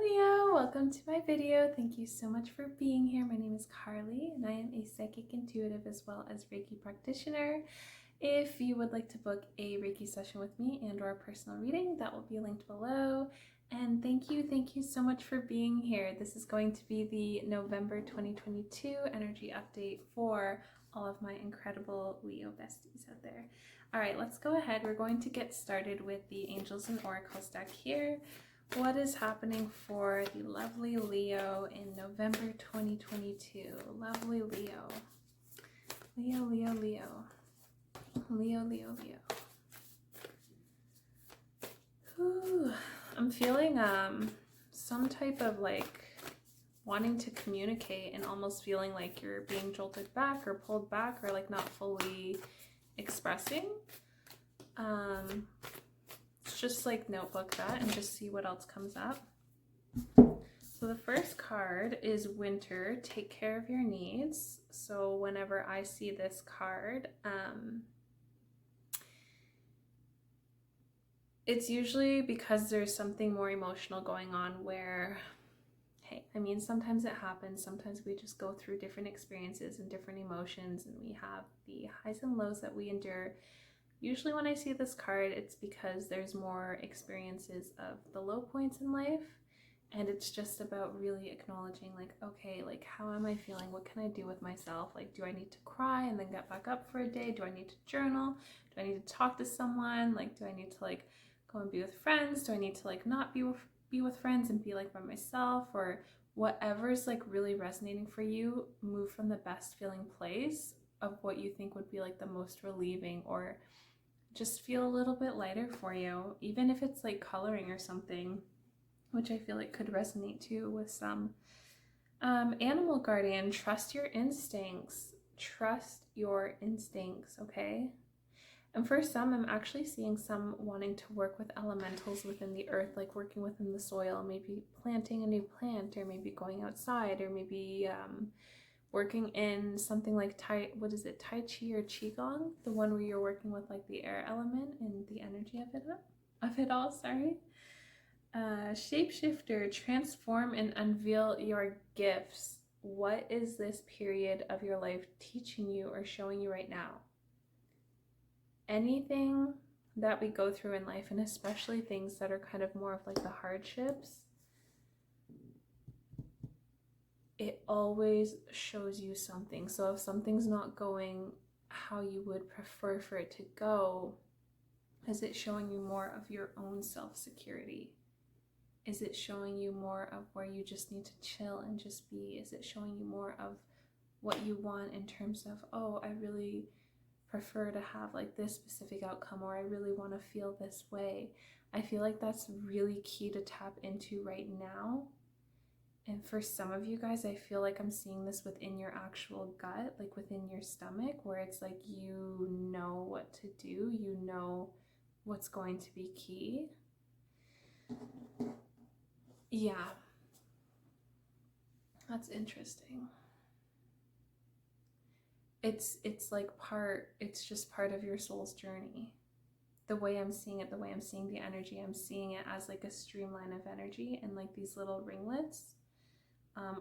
Leo, welcome to my video. Thank you so much for being here. My name is Carly and I am a psychic intuitive as well as Reiki practitioner. If you would like to book a Reiki session with me and or a personal reading, that will be linked below. And thank you so much for being here. This is going to be the November 2022 energy update for all of my incredible Leo besties out there. All right, let's go ahead. We're going to get started with the Angels and Oracles deck here. What is happening for the lovely Leo in November 2022? Lovely Leo. Leo, Leo, Leo. Leo, Leo, Leo. Whew. I'm feeling some type of like wanting to communicate and almost feeling like you're being jolted back or pulled back or like not fully expressing. Just like notebook that and just see what else comes up. So the first card is Winter, take care of your needs. So whenever I see this card, it's usually because there's something more emotional going on where, hey, I mean, sometimes it happens. Sometimes we just go through different experiences and different emotions and we have the highs and lows that we endure. Usually when I see this card, it's because there's more experiences of the low points in life, and it's just about really acknowledging like, okay, like how am I feeling? What can I do with myself? Like, do I need to cry and then get back up for a day? Do I need to journal? Do I need to talk to someone? Like, do I need to like go and be with friends? Do I need to like not be with friends and be like by myself? Or whatever's like really resonating for you, move from the best feeling place of what you think would be like the most relieving or just feel a little bit lighter for you, even if it's like coloring or something, which I feel like could resonate too with some. Animal guardian, trust your instincts. Trust your instincts, okay? And for some, I'm actually seeing some wanting to work with elementals within the earth, like working within the soil, maybe planting a new plant, or maybe going outside, or maybe working in something like Tai Chi or Qigong, the one where you're working with like the air element and the energy of it all, sorry. Shapeshifter, transform and unveil your gifts. What is this period of your life teaching you or showing you right now? Anything that we go through in life, and especially things that are kind of more of like the hardships, it always shows you something. So if something's not going how you would prefer for it to go, is it showing you more of your own self-security? Is it showing you more of where you just need to chill and just be? Is it showing you more of what you want in terms of, oh, I really prefer to have like this specific outcome, or I really want to feel this way? I feel like that's really key to tap into right now. And for some of you guys, I feel like I'm seeing this within your actual gut, like within your stomach, where it's like you know what to do, you know what's going to be key. Yeah, that's interesting. It's like it's just part of your soul's journey. The way I'm seeing it, the way I'm seeing the energy, I'm seeing it as like a streamline of energy and like these little ringlets.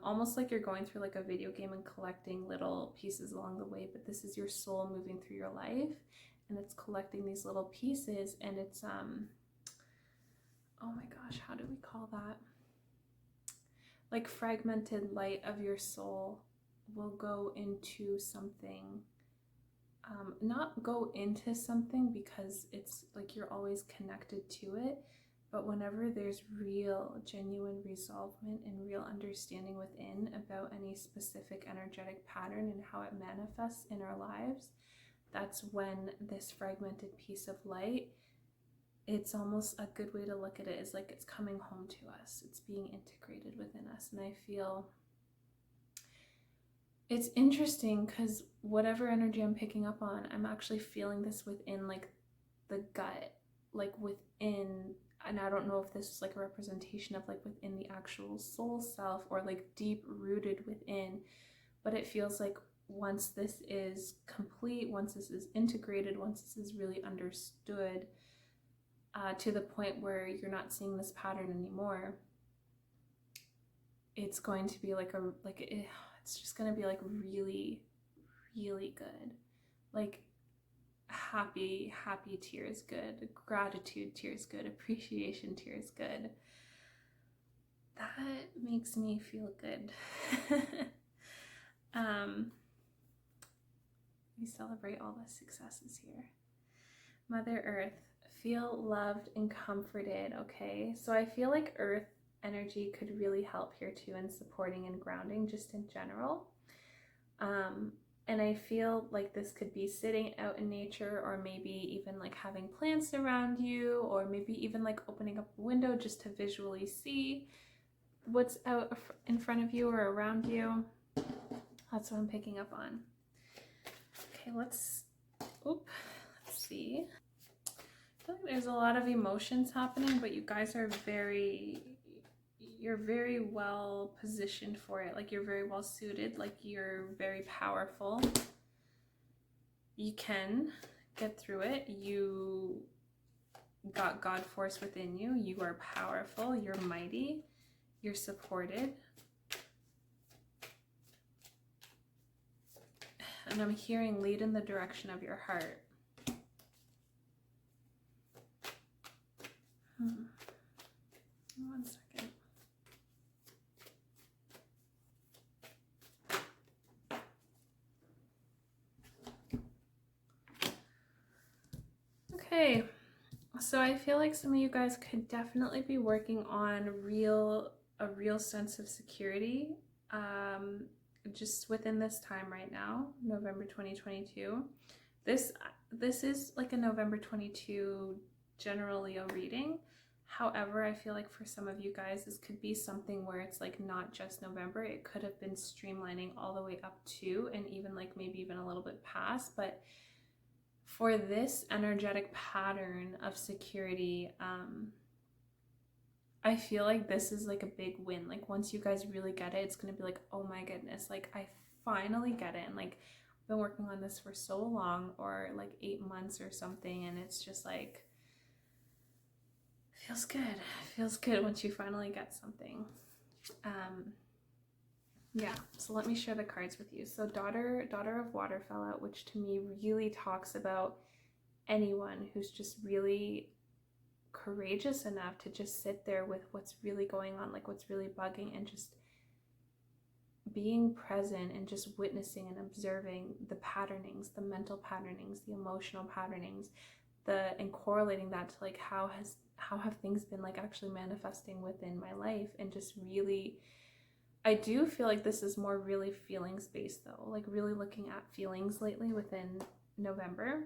Almost like you're going through like a video game and collecting little pieces along the way, but this is your soul moving through your life and it's collecting these little pieces, and it's oh my gosh, how do we call that? Like fragmented light of your soul will go into something, not go into something because it's like you're always connected to it, but whenever there's real, genuine resolvement and real understanding within about any specific energetic pattern and how it manifests in our lives, that's when this fragmented piece of light, it's almost a good way to look at it is like it's coming home to us. It's being integrated within us. And I feel it's interesting because whatever energy I'm picking up on, I'm actually feeling this within like the gut, like within, and I don't know if this is like a representation of like within the actual soul self or like deep rooted within, but it feels like once this is complete, once this is integrated, once this is really understood, to the point where you're not seeing this pattern anymore, it's going to be like it's just going to be like really, really good. Like happy tears good, gratitude tears good, appreciation tears good. That makes me feel good. We celebrate all the successes here. Mother Earth, feel loved and comforted, okay? So I feel like Earth energy could really help here too in supporting and grounding just in general. And I feel like this could be sitting out in nature, or maybe even like having plants around you, or maybe even like opening up a window just to visually see what's out in front of you or around you. That's what I'm picking up on. Okay, let's see. I feel like there's a lot of emotions happening, but you guys are you're very well positioned for it. Like you're very well suited, like you're very powerful. You can get through it. You got God force within you. You are powerful. You're mighty. You're supported. And I'm hearing lead in the direction of your heart. One second. Okay, so I feel like some of you guys could definitely be working on a real sense of security just within this time right now, November 2022. This is like a November 22 general Leo reading. However, I feel like for some of you guys, this could be something where it's like not just November. It could have been streamlining all the way up to, and even like maybe even a little bit past. But for this energetic pattern of security, I feel like this is like a big win. Like once you guys really get it, it's going to be like, oh my goodness, like I finally get it. And like I've been working on this for so long, or like 8 months or something. And it's just like, feels good. It feels good once you finally get something. Yeah, so let me share the cards with you. So daughter of water fell out, which to me really talks about anyone who's just really courageous enough to just sit there with what's really going on, like what's really bugging, and just being present and just witnessing and observing the patternings, the mental patternings, the emotional patternings, and correlating that to like how have things been like actually manifesting within my life. And just really, I do feel like this is more really feelings based though, like really looking at feelings lately within November.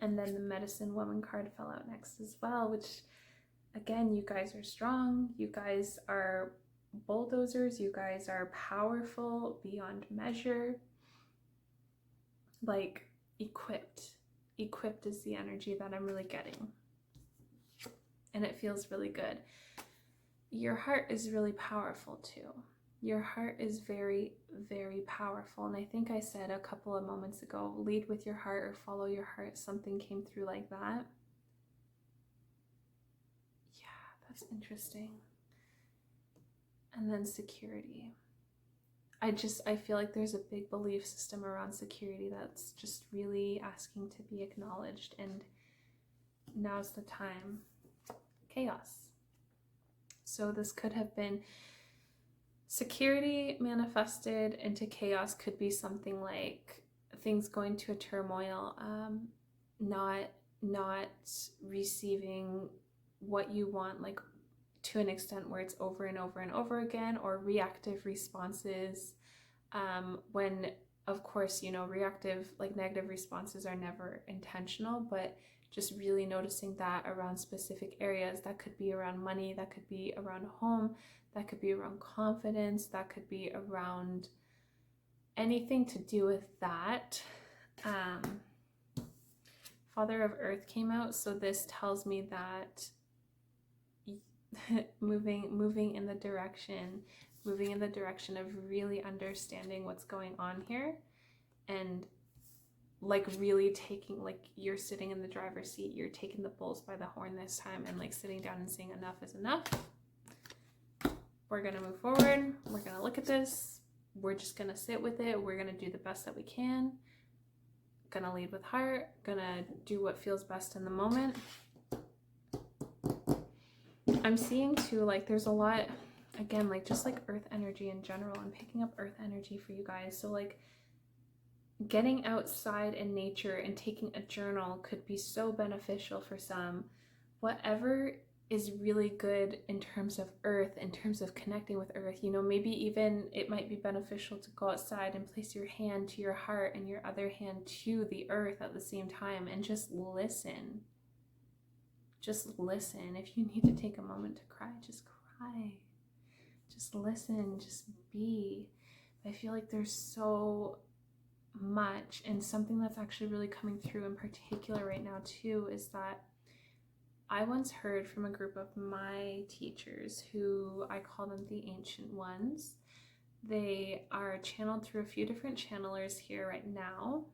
And then the medicine woman card fell out next as well, which again, you guys are strong, you guys are bulldozers, you guys are powerful beyond measure, like equipped is the energy that I'm really getting. And it feels really good. Your heart is really powerful too. Your heart is very, very powerful. And I think I said a couple of moments ago, lead with your heart or follow your heart. Something came through like that. Yeah, that's interesting. And then security. I feel like there's a big belief system around security that's just really asking to be acknowledged. And now's the time. Chaos. So this could have been security manifested into chaos. Could be something like things going to a turmoil, not receiving what you want, like to an extent where it's over and over and over again, or reactive responses, when of course, you know, reactive, like negative responses are never intentional, but just really noticing that around specific areas. That could be around money, that could be around home, that could be around confidence, that could be around anything to do with that. Father of Earth came out, so this tells me that moving in the direction of really understanding what's going on here, and like really taking, like you're sitting in the driver's seat, you're taking the bulls by the horn this time, and like sitting down and saying enough is enough. we're going to move forward. We're going to look at this. We're just going to sit with it. We're going to do the best that we can. Going to lead with heart. Going to do what feels best in the moment. I'm seeing too, like there's a lot, again, like just like earth energy in general. I'm picking up earth energy for you guys. So like getting outside in nature and taking a journal could be so beneficial for some. Whatever is really good in terms of earth, in terms of connecting with earth, you know, maybe even it might be beneficial to go outside and place your hand to your heart and your other hand to the earth at the same time and just listen. Just listen. If you need to take a moment to cry, just cry. Just listen, just be. I feel like there's so much, and something that's actually really coming through in particular right now too is that I once heard from a group of my teachers who I call them the Ancient Ones. They are channeled through a few different channelers here right now,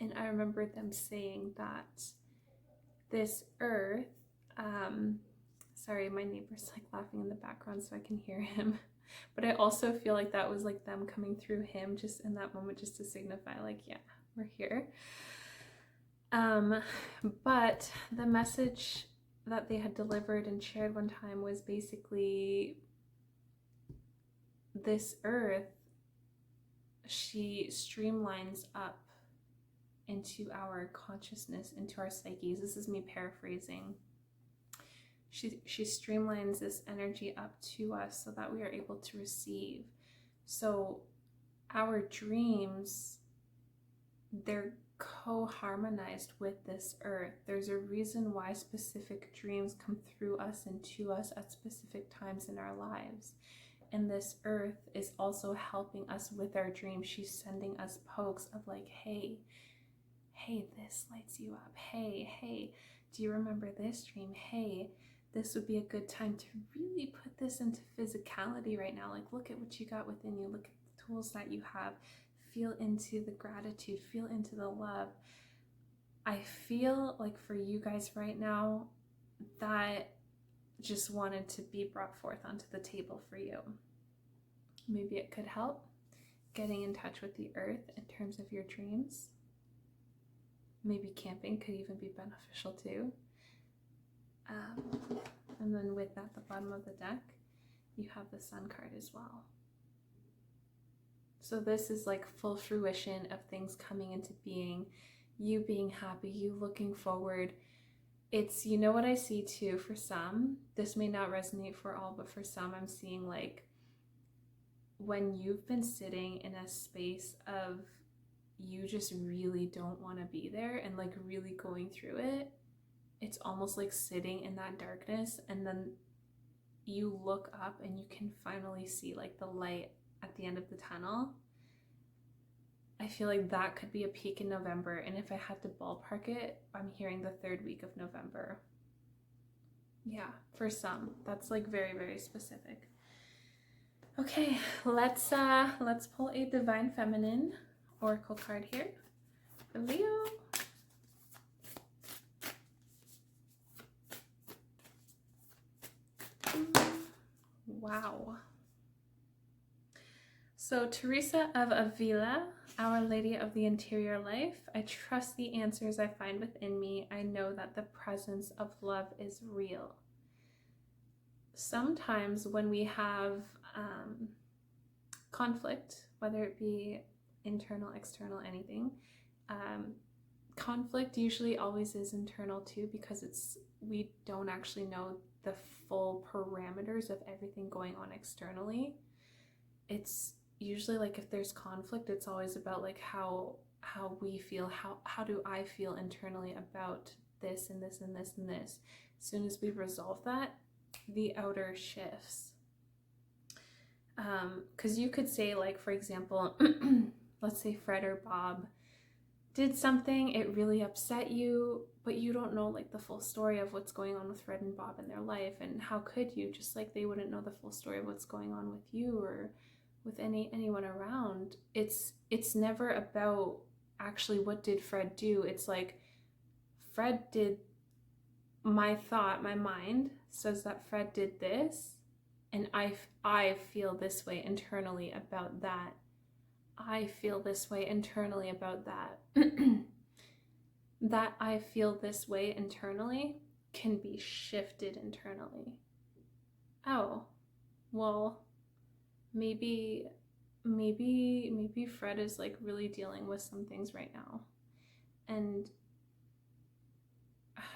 and I remember them saying that this earth, sorry, my neighbor's like laughing in the background so I can hear him, but I also feel like that was like them coming through him just in that moment, just to signify like, yeah, we're here. But the message that they had delivered and shared one time was basically this earth, she streamlines up into our consciousness, into our psyches. This is me paraphrasing. She streamlines this energy up to us so that we are able to receive. So our dreams, they're co-harmonized with this earth. There's a reason why specific dreams come through us and to us at specific times in our lives. And this earth is also helping us with our dreams. She's sending us pokes of like, hey, this lights you up. Hey, do you remember this dream? Hey, this would be a good time to really put this into physicality right now. Like, look at what you got within you. Look at the tools that you have. Feel into the gratitude. Feel into the love. I feel like for you guys right now, that just wanted to be brought forth onto the table for you. Maybe it could help getting in touch with the earth in terms of your dreams. Maybe camping could even be beneficial too. And then with at the bottom of the deck, you have the Sun card as well. So this is like full fruition of things coming into being, you being happy, you looking forward. It's, you know what I see too for some, this may not resonate for all, but for some I'm seeing like when you've been sitting in a space of you just really don't want to be there and like really going through it, it's almost like sitting in that darkness and then you look up and you can finally see like the light at the end of the tunnel. I feel like that could be a peak in November, and if I had to ballpark it, I'm hearing the 3rd week of November. Yeah, for some, that's like very, very specific. Okay, let's pull a Divine Feminine Oracle card here for Leo. Wow. So Teresa of Avila, Our Lady of the Interior Life. I trust the answers I find within me. I know that the presence of love is real. Sometimes when we have conflict, whether it be internal, external, anything, conflict usually always is internal too, because we don't actually know the full parameters of everything going on externally. It's usually like if there's conflict, it's always about like how we feel, how do I feel internally about this and this and this and this. As soon as we resolve that, the outer shifts. Because you could say, like, for example, let's say Fred or Bob did something, it really upset you, but you don't know like the full story of what's going on with Fred and Bob in their life, and how could you? Just like they wouldn't know the full story of what's going on with you or with anyone around. It's never about actually what did Fred do. It's like Fred did, my mind says that Fred did this, And I feel this way internally about that. I feel this way internally about that. That I feel this way internally can be shifted internally. Oh, well, maybe Fred is like really dealing with some things right now. And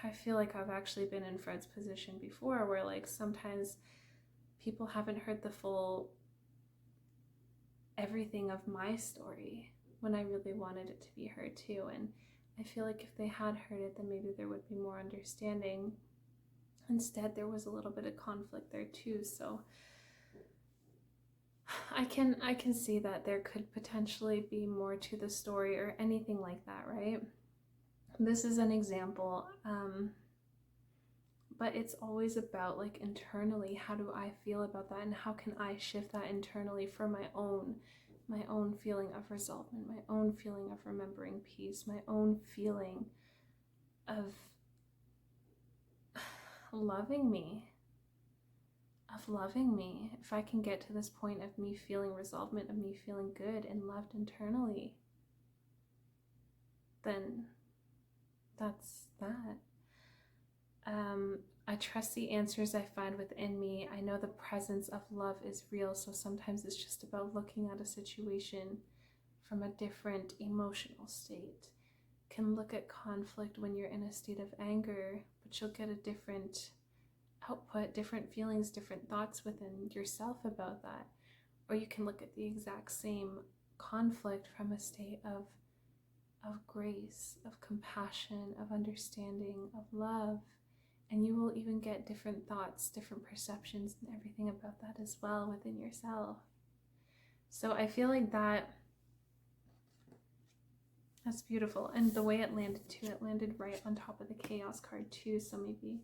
I feel like I've actually been in Fred's position before, where like sometimes people haven't heard the full everything of my story when I really wanted it to be heard too. And I feel like if they had heard it, then maybe there would be more understanding. Instead, there was a little bit of conflict there too. So I can see that there could potentially be more to the story or anything like that, right? This is an example, but it's always about like internally, how do I feel about that, and how can I shift that internally for my own feeling of resolvement, my own feeling of remembering peace, my own feeling of loving me. If I can get to this point of me feeling resolvement, of me feeling good and loved internally, then that's that. I trust the answers I find within me. I know the presence of love is real, so sometimes it's just about looking at a situation from a different emotional state. Can look at conflict when you're in a state of anger, but you'll get a different output, different feelings, different thoughts within yourself about that. Or you can look at the exact same conflict from a state of grace, of compassion, of understanding, of love, and you will even get different thoughts, different perceptions, and everything about that as well within yourself. So I feel like that's beautiful. And the way it landed too, it landed right on top of the chaos card too, so maybe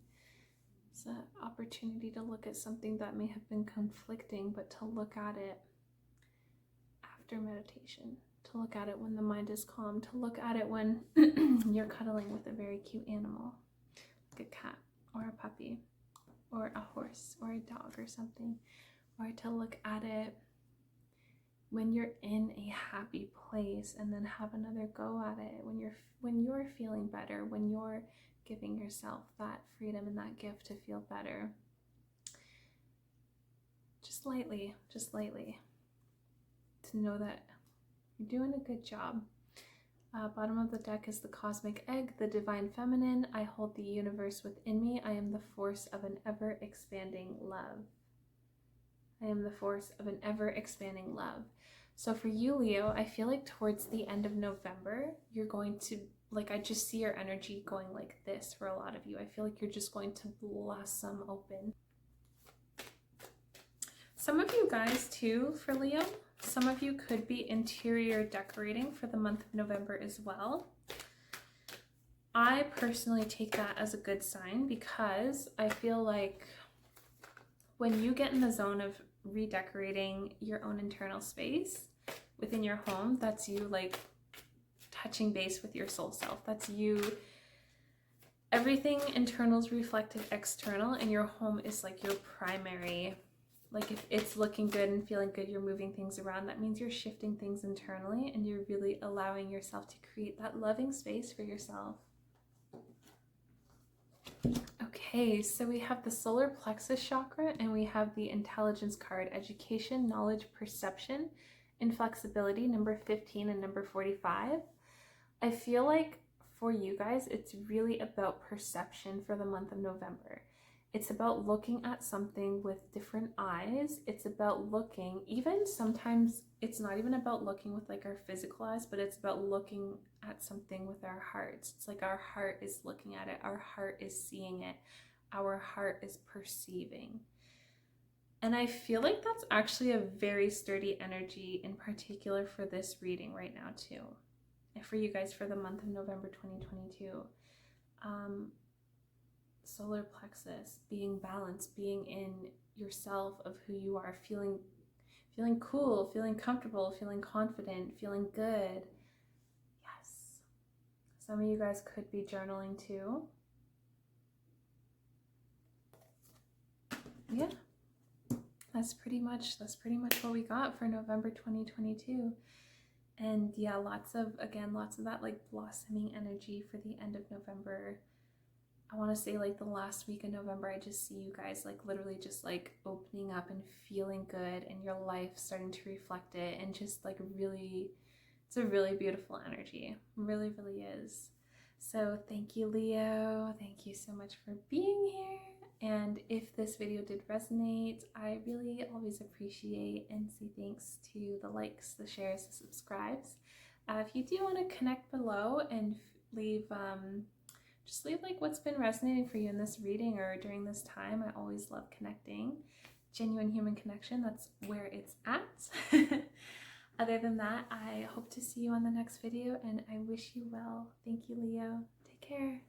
it's an opportunity to look at something that may have been conflicting, but to look at it after meditation, to look at it when the mind is calm, to look at it when you're cuddling with a very cute animal, like a cat or a puppy or a horse or a dog or something, or to look at it when you're in a happy place and then have another go at it when you're feeling better, when you're giving yourself that freedom and that gift to feel better. Just lightly, to know that you're doing a good job. Bottom of the deck is the cosmic egg, the divine feminine. I hold the universe within me. I am the force of an ever-expanding love. I am the force of an ever-expanding love. So for you, Leo, I feel like towards the end of November, you're going to, like, I just see your energy going like this for a lot of you. I feel like you're just going to blossom open. Some of you guys too, for Leo, some of you could be interior decorating for the month of November as well. I personally take that as a good sign, because I feel like when you get in the zone of redecorating your own internal space within your home, that's you like touching base with your soul self. That's you. Everything internal is reflected external, and your home is like your primary. Like if it's looking good and feeling good, you're moving things around. That means you're shifting things internally, and you're really allowing yourself to create that loving space for yourself. Okay, so we have the solar plexus chakra, and we have the intelligence card, education, knowledge, perception, and flexibility, number 15 and number 45. I feel like for you guys, it's really about perception for the month of November. It's about looking at something with different eyes. It's about looking, even sometimes it's not even about looking with like our physical eyes, but it's about looking at something with our hearts. It's like our heart is looking at it. Our heart is seeing it. Our heart is perceiving. And I feel like that's actually a very sturdy energy, in particular for this reading right now too. And for you guys for the month of November 2022. Solar plexus, being balanced, being in yourself of who you are, feeling cool, feeling comfortable, feeling confident, feeling good. Yes. Some of you guys could be journaling too. Yeah. that's pretty much what we got for November 2022. And yeah, lots of that like blossoming energy for the end of November. I want to say like the last week of November, I just see you guys like literally just like opening up and feeling good, and your life starting to reflect it, and just like really, it's a really beautiful energy. Really, really is. So thank you, Leo. Thank you so much for being here. And if this video did resonate, I really always appreciate and say thanks to the likes, the shares, the subscribes. If you do want to connect below and leave, just leave like what's been resonating for you in this reading or during this time. I always love connecting. Genuine human connection, that's where it's at. Other than that, I hope to see you on the next video, and I wish you well. Thank you, Leo. Take care.